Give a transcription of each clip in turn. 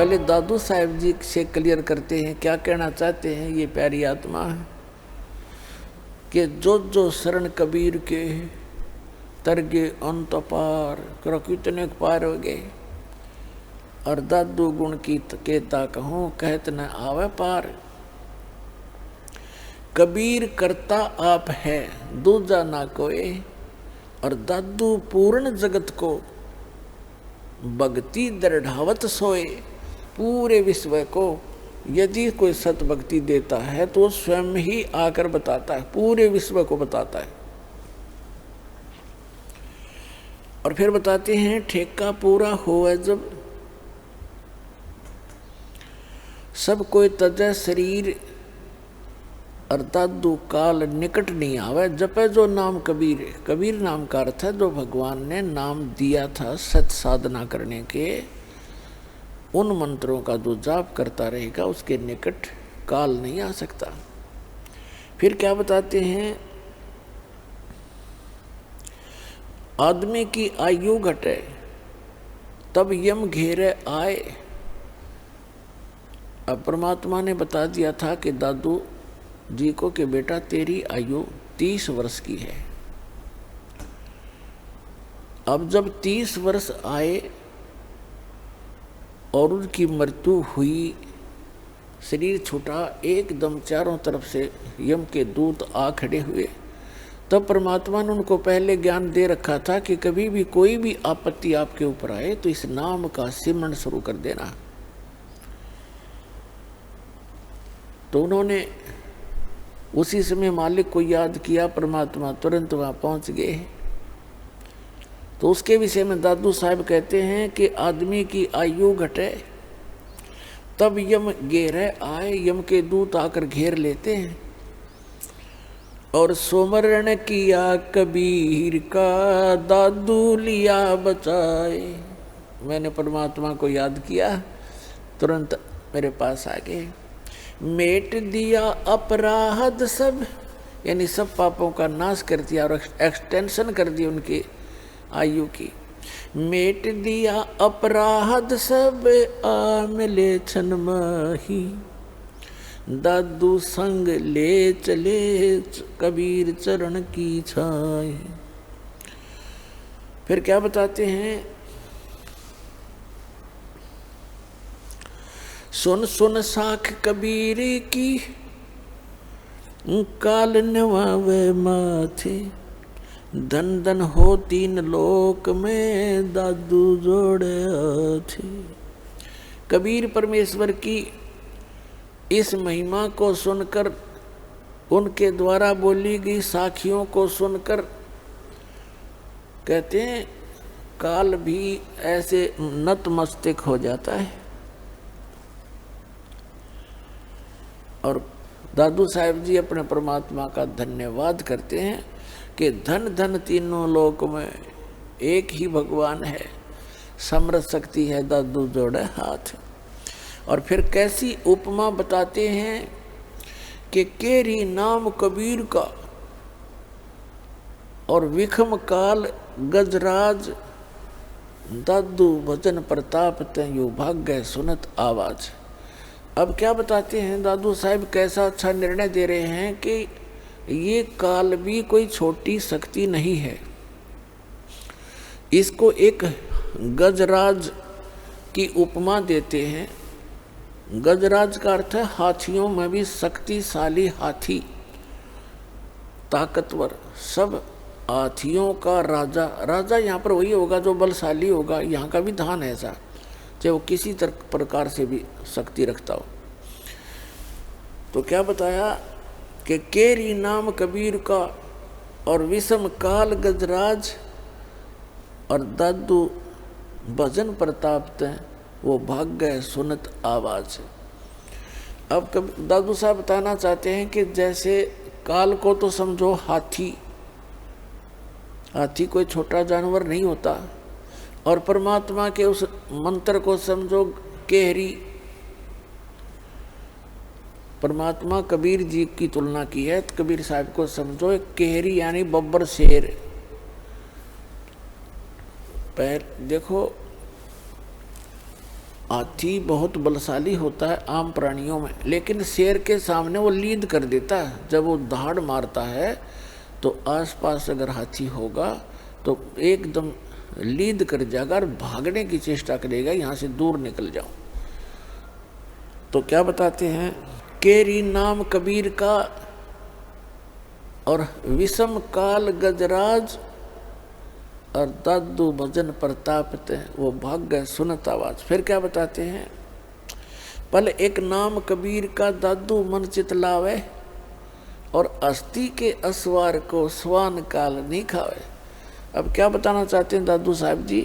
पहले दादू साहब जी से क्लियर करते हैं क्या कहना चाहते हैं ये प्यारी आत्मा है कि जो जो शरण कबीर के तरगे अंत पार करो कितने पार हो गए। और दादू गुण की केता कहूँ कहत न आवे पार। कबीर करता आप है दूजा ना कोई। और दादू पूर्ण जगत को भक्ति दृढ़ावत सोए। पूरे विश्व को यदि कोई सत भक्ति देता है तो स्वयं ही आकर बताता है, पूरे विश्व को बताता है। और फिर बताते हैं ठेका पूरा होवे जब सब कोई तजय शरीर। और दादू काल निकट नहीं आवे जपे जो नाम कबीर। कबीर नाम का अर्थ है जो भगवान ने नाम दिया था सत साधना करने के, उन मंत्रों का जो जाप करता रहेगा उसके निकट काल नहीं आ सकता। फिर क्या बताते हैं आदमी की आयु घटे तब यम घेरे आए। अब परमात्मा ने बता दिया था कि दादू जी को कि बेटा तेरी आयु 30 वर्ष की है। अब जब 30 वर्ष आए और उनकी मृत्यु हुई, शरीर छूटा, एकदम चारों तरफ से यम के दूत आ खड़े हुए, तब परमात्मा ने उनको पहले ज्ञान दे रखा था कि कभी भी कोई भी आपत्ति आपके ऊपर आए तो इस नाम का सिमरण शुरू कर देना। तो उन्होंने उसी समय मालिक को याद किया, परमात्मा तुरंत वहां पहुंच गए। तो उसके विषय में दादू साहब कहते हैं कि आदमी की आयु घटे तब यम घेरे आए। यम के दूत आकर घेर लेते हैं। और सोमरण किया कबीर का दादू लिया बचाए। मैंने परमात्मा को याद किया, तुरंत मेरे पास आ गए। मेट दिया अपराध सब, यानी सब पापों का नाश कर दिया और एक्सटेंशन कर दी उनकी आयु की। मेट दिया अपराध सब आ मिले छन माही। दादू संग ले चले कबीर चरण की छाई। फिर क्या बताते हैं सुन सुन साख कबीर की काल नवावे माथे। धन धन हो तीन लोक में दादू जोड़े थे। कबीर परमेश्वर की इस महिमा को सुनकर, उनके द्वारा बोली गई साखियों को सुनकर कहते हैं काल भी ऐसे नतमस्तक हो जाता है। और दादू साहब जी अपने परमात्मा का धन्यवाद करते हैं कि धन धन तीनों लोक में एक ही भगवान है, समर्थ शक्ति है, दादू जोड़े हाथ। और फिर कैसी उपमा बताते हैं कि केरी नाम कबीर का और विखम काल गजराज। दादू भजन प्रताप तयु भाग्य सुनत आवाज। अब क्या बताते हैं दादू साहब, कैसा अच्छा निर्णय दे रहे हैं कि ये काल भी कोई छोटी शक्ति नहीं है। इसको एक गजराज की उपमा देते हैं। गजराज का अर्थ है हाथियों में भी शक्तिशाली हाथी, ताकतवर, सब हाथियों का राजा। राजा यहाँ पर वही होगा जो बलशाली होगा। यहाँ का भी धान है ऐसा, चाहे वो किसी प्रकार से भी शक्ति रखता हो। तो क्या बताया कि केरी नाम कबीर का और विषम काल गजराज और दादू भजन प्रताप तय वो भाग्य सुनत आवाज। अब दादू साहब बताना चाहते हैं कि जैसे काल को तो समझो हाथी, हाथी कोई छोटा जानवर नहीं होता, और परमात्मा के उस मंत्र को समझो केहरी। परमात्मा कबीर जी की तुलना की है तो कबीर साहब को समझो एक केहरी यानी बब्बर शेर। पैर देखो, हाथी बहुत बलशाली होता है आम प्राणियों में, लेकिन शेर के सामने वो लीद कर देता है। जब वो दहाड़ मारता है तो आसपास अगर हाथी होगा तो एकदम लीद कर जाएगा और भागने की चेष्टा करेगा, यहाँ से दूर निकल जाओ। तो क्या बताते हैं, केरी नाम कबीर का और विषम काल गजराज और दादू भजन प्रतापते, वो भाग गए सुनत आवाज। फिर क्या बताते हैं, पल एक नाम कबीर का दादू मन चित लावे और अस्थि के असवार को स्वान काल नहीं खावे। अब क्या बताना चाहते हैं दादू साहब जी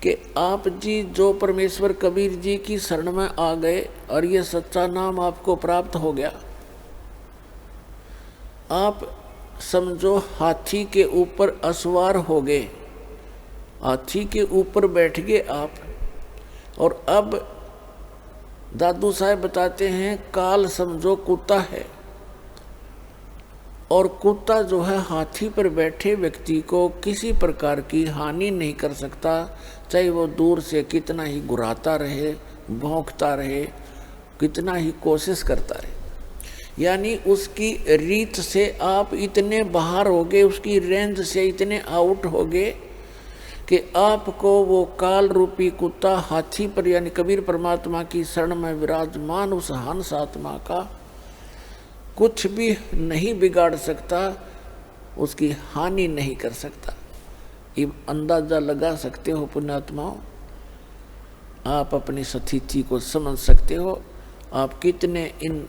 कि आप जी जो परमेश्वर कबीर जी की शरण में आ गए और ये सच्चा नाम आपको प्राप्त हो गया, आप समझो हाथी के ऊपर असवार हो गए, हाथी के ऊपर बैठ गए आप। और अब दादू साहब बताते हैं काल समझो कुत्ता है, और कुत्ता जो है हाथी पर बैठे व्यक्ति को किसी प्रकार की हानि नहीं कर सकता, चाहे वो दूर से कितना ही गुर्राता रहे, भौंकता रहे, कितना ही कोशिश करता रहे। यानी उसकी रीत से आप इतने बाहर हो गए, उसकी रेंज से इतने आउट हो गए कि आपको वो काल रूपी कुत्ता हाथी पर यानी कबीर परमात्मा की शरण में विराजमान उस हंस आत्मा का कुछ भी नहीं बिगाड़ सकता, उसकी हानि नहीं कर सकता। ये अंदाजा लगा सकते हो पुण्यात्माओं, आप अपनी स्थिति को समझ सकते हो, आप कितने इन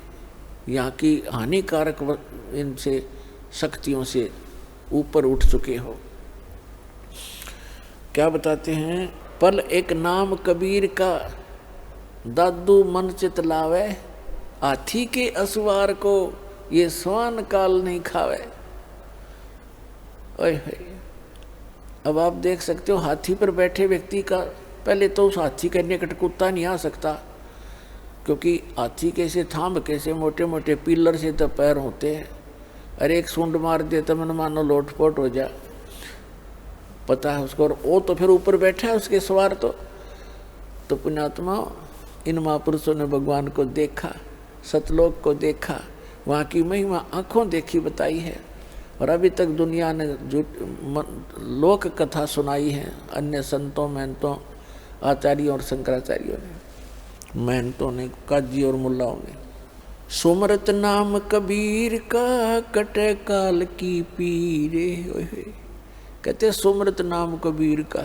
यहाँ की हानिकारक इनसे शक्तियों से ऊपर उठ चुके हो। क्या बताते हैं, पल एक नाम कबीर का दादू मन चित लावे, हाथी के असवार को ये स्वान काल नहीं खावे। ओए अब आप देख सकते हो हाथी पर बैठे व्यक्ति का, पहले तो उस हाथी के निकट कुत्ता नहीं आ सकता, क्योंकि हाथी कैसे थांब कैसे मोटे मोटे पिलर से तो पैर होते हैं, अरे एक सूंड मार दे तो मन मानो लोटपोट हो जा, पता है उसको। और वो तो फिर ऊपर बैठा है उसके सवार। तो पुण्यात्मा इन महापुरुषों ने भगवान को देखा, सतलोक को देखा, वहाँ की महिमा आंखों देखी बताई है, और अभी तक दुनिया ने लोक कथा सुनाई है अन्य संतों महंतों आचार्यों और शंकराचार्यों ने, महंतों ने, काजी और मुल्लाओं ने। सुमरत नाम कबीर का कटे काल की पीरे। कहते सुमरत नाम कबीर का,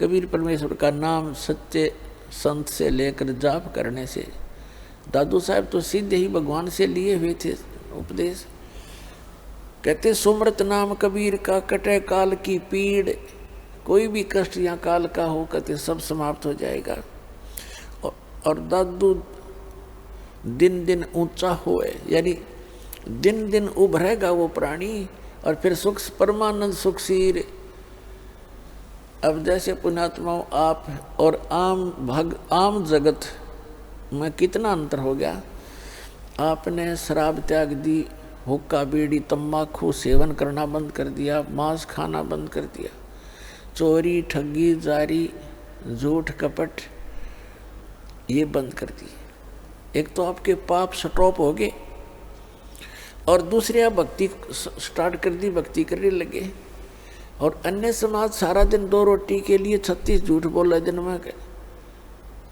कबीर परमेश्वर का नाम सच्चे संत से लेकर जाप करने से, दादू साहब तो सीधे ही भगवान से लिए हुए थे उपदेश। कहते सुमरत नाम कबीर का कटे काल की पीड़, कोई भी कष्ट या काल का हो कहते सब समाप्त हो जाएगा। और दादू दिन दिन ऊंचा होए, यानी दिन दिन उभरेगा वो प्राणी, और फिर सुख परमानंद सुखसीर। अब जैसे पुण्यात्माओं आप और आम जगत में कितना अंतर हो गया। आपने शराब त्याग दी, हुक्का बीड़ी तंबाकू सेवन करना बंद कर दिया, मांस खाना बंद कर दिया, चोरी ठगी जारी झूठ कपट ये बंद कर दिए। एक तो आपके पाप स्टॉप हो गए, और दूसरे आप भक्ति स्टार्ट कर दी, भक्ति करने लगे। और अन्य समाज सारा दिन 2 रोटी के लिए 36 झूठ बोले दिन में,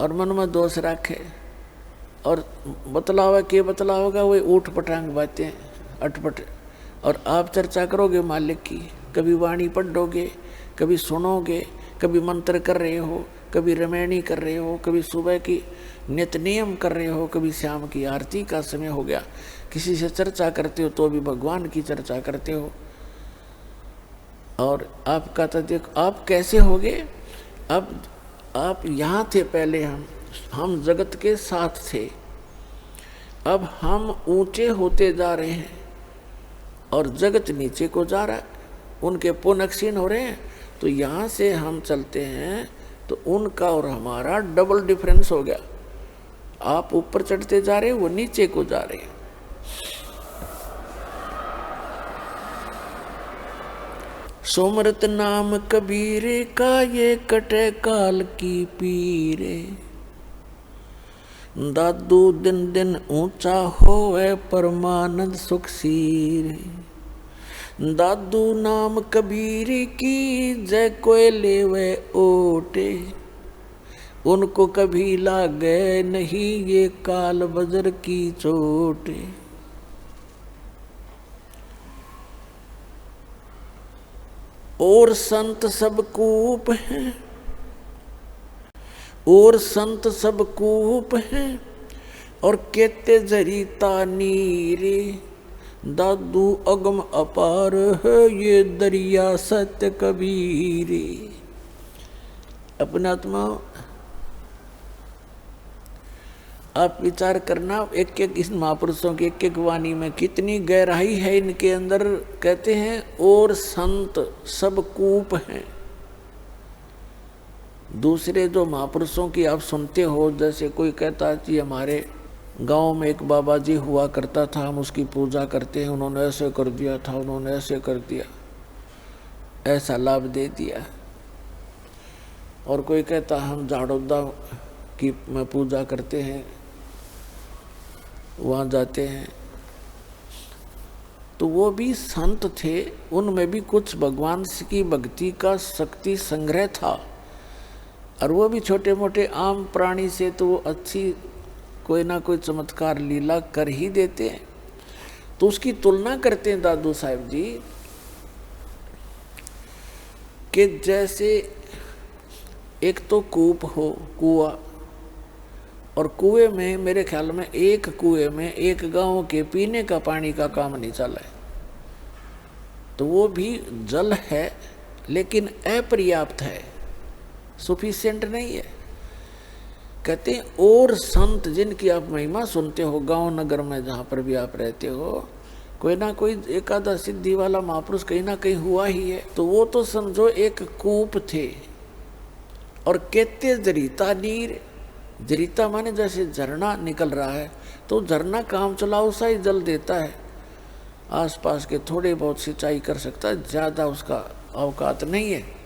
और मन में दोष रखे, और बतलावा के बतलावेगा वही ऊट पटांग बातें अटपट। और आप चर्चा करोगे मालिक की, कभी वाणी पढ़ोगे, कभी सुनोगे, कभी मंत्र कर रहे हो, कभी रमैनी कर रहे हो, कभी सुबह की नित्य नियम कर रहे हो, कभी शाम की आरती का समय हो गया, किसी से चर्चा करते हो तो भी भगवान की चर्चा करते हो। और आपका तो देखो आप कैसे हो गए। अब आप यहाँ थे पहले, हम जगत के साथ थे, अब हम ऊंचे होते जा रहे हैं और जगत नीचे को जा रहा है, उनके पुण्य क्षीण हो रहे हैं। तो यहाँ से हम चलते हैं तो उनका और हमारा डबल डिफरेंस हो गया। आप ऊपर चढ़ते जा रहे हैं, वो नीचे को जा रहे हैं। सुमरत नाम कबीर का ये कटे काल की पीरे। दादू दिन दिन ऊंचा होवे परमानंद सुख सीरे। दादू नाम कबीर की जय कोय लेवे ओटे। उनको कभी लागे नहीं ये काल बजर की चोटे। और संत सब कूप हैं, और संत सब कूप हैं, और केते जरीता नीरे। दादू अगम अपार है ये दरिया सत्य कबीरे। अपना आत्मा आप विचार करना, एक एक इस महापुरुषों की एक एक वाणी में कितनी गहराई है इनके अंदर। कहते हैं और संत सब कूप हैं। दूसरे जो महापुरुषों की आप सुनते हो, जैसे कोई कहता है कि हमारे गांव में एक बाबा जी हुआ करता था, हम उसकी पूजा करते हैं, उन्होंने ऐसे कर दिया था, उन्होंने ऐसे कर दिया, ऐसा लाभ दे दिया। और कोई कहता हम झाड़ोदा की में पूजा करते हैं, वहाँ जाते हैं। तो वो भी संत थे, उनमें भी कुछ भगवान की भक्ति का शक्ति संग्रह था। और वो भी छोटे मोटे आम प्राणी से तो वो अच्छी कोई ना कोई चमत्कार लीला कर ही देते हैं। तो उसकी तुलना करते हैं दादू साहब जी कि जैसे एक तो कूप हो, कुआं, और कुएं में मेरे ख्याल में एक कुएं में एक गांव के पीने का पानी का काम नहीं चला है। तो वो भी जल है लेकिन अपर्याप्त है, सफिशिएंट नहीं है। कहते हैं और संत जिनकी आप महिमा सुनते हो गांव नगर में जहाँ पर भी आप रहते हो, कोई ना कोई एकादा सिद्धि वाला महापुरुष कहीं ना कहीं हुआ ही है। तो वो तो समझो एक कूप थे। और कहते जरीता नीर, जरीता माने जैसे झरना निकल रहा है, तो झरना काम चलाओ सा ही जल देता है, आसपास के थोड़े बहुत सिंचाई कर सकता है, ज़्यादा उसका अवकात नहीं है।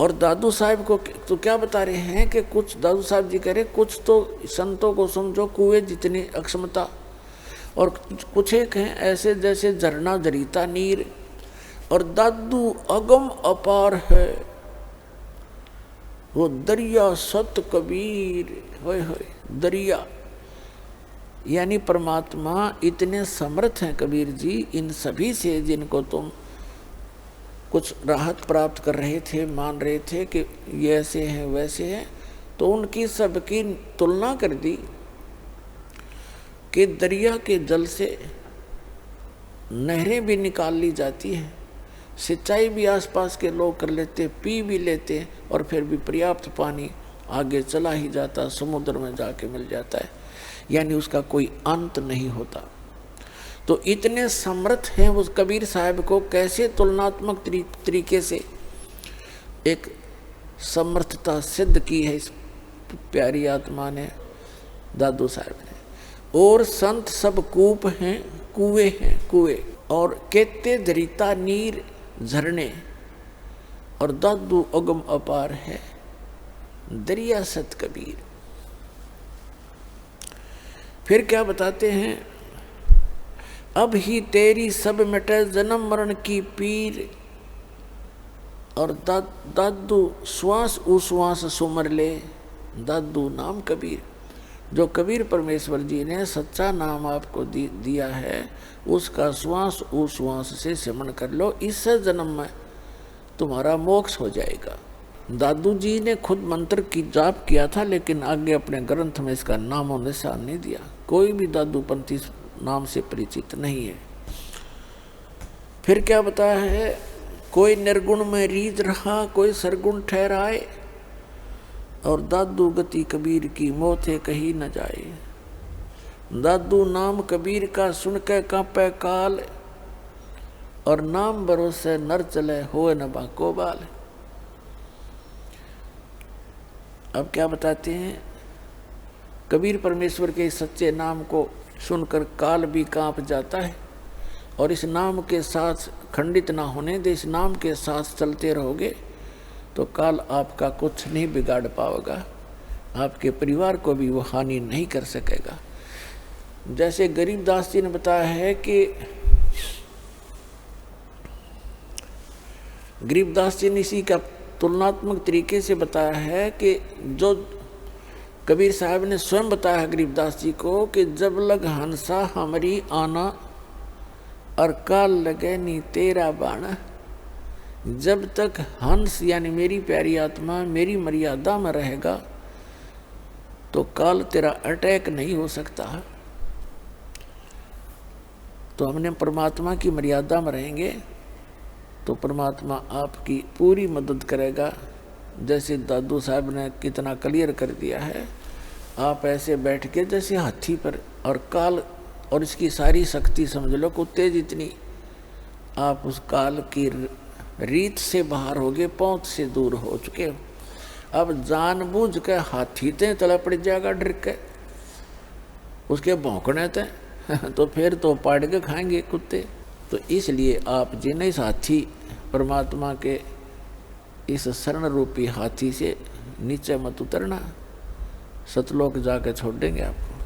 और दादू साहब को तो क्या बता रहे हैं कि कुछ दादू साहब जी कह रहे कुछ तो संतों को समझो कुएं जितनी अक्षमता, और कुछ एक हैं ऐसे जैसे झरना जरीता नीर। और दादू अगम अपार है वो दरिया सत कबीर। होय होय दरिया यानी परमात्मा इतने समर्थ हैं कबीर जी इन सभी से, जिनको तुम कुछ राहत प्राप्त कर रहे थे, मान रहे थे कि ये ऐसे हैं वैसे हैं, तो उनकी सबकी तुलना कर दी कि दरिया के जल से नहरें भी निकाल ली जाती हैं, सिंचाई भी आसपास के लोग कर लेते, पी भी लेते, और फिर भी पर्याप्त पानी आगे चला ही जाता, समुद्र में जाके मिल जाता है, यानी उसका कोई अंत नहीं होता। तो इतने समर्थ हैं उस कबीर साहब को कैसे तुलनात्मक तरीके से एक समर्थता सिद्ध की है इस प्यारी आत्मा ने, दादू साहब ने। और संत सब कूप हैं, कुएं हैं, कुएं, और केते दरिता नीर झरने, और दादू अगम अपार है दरिया सत कबीर। फिर क्या बताते हैं, अब ही तेरी सब मिटे जन्म मरण की पीर, और दादू श्वास उश्वास सुमर ले, दादू नाम कबीर। जो कबीर परमेश्वर जी ने सच्चा नाम आपको दिया है, उसका श्वास उश्वास से सिमरण कर लो, इस जन्म में तुम्हारा मोक्ष हो जाएगा। दादू जी ने खुद मंत्र की जाप किया था, लेकिन आगे अपने ग्रंथ में इसका नामो निशान नहीं दिया। कोई भी दादू पंथी नाम से परिचित नहीं है। फिर क्या बताया है, कोई निर्गुण में रीझ रहा, कोई सरगुण ठहराए, और दादू गति कबीर की मोते कही न जाए। दादू नाम कबीर का सुन के कांपे काल, और नाम भरोसे नर चले होए न बाको बाल। अब क्या बताते हैं, कबीर परमेश्वर के सच्चे नाम को सुनकर काल भी कांप जाता है, और इस नाम के साथ खंडित ना होने दे, इस नाम के साथ चलते रहोगे तो काल आपका कुछ नहीं बिगाड़ पाएगा, आपके परिवार को भी वो हानि नहीं कर सकेगा। जैसे गरीबदास जी ने बताया है कि गरीबदास जी ने इसी का तुलनात्मक तरीके से बताया है कि जो कबीर साहब ने स्वयं बताया गरीबदास जी को कि जब लग हंसा हमारी आना और काल लगे नी तेरा बाणा, जब तक हंस यानी मेरी प्यारी आत्मा मेरी मर्यादा में रहेगा तो काल तेरा अटैक नहीं हो सकता। तो हमने परमात्मा की मर्यादा में रहेंगे तो परमात्मा आपकी पूरी मदद करेगा। जैसे दादू साहब ने कितना क्लियर कर दिया है, आप ऐसे बैठ के जैसे हाथी पर, और काल और इसकी सारी शक्ति समझ लो कुत्ते जितनी, आप उस काल की रीत से बाहर हो गए, पहुंच से दूर हो चुके हो। अब जानबूझ के हाथी ते तला पड़ जाएगा डर के, उसके भौंकने ते तो फिर तो पाड़ के खाएंगे कुत्ते। तो इसलिए आप जिन्हें इस हाथी परमात्मा के इस शरण रूपी हाथी से नीचे मत उतरना, सतलोक जाके छोड़ देंगे आपको।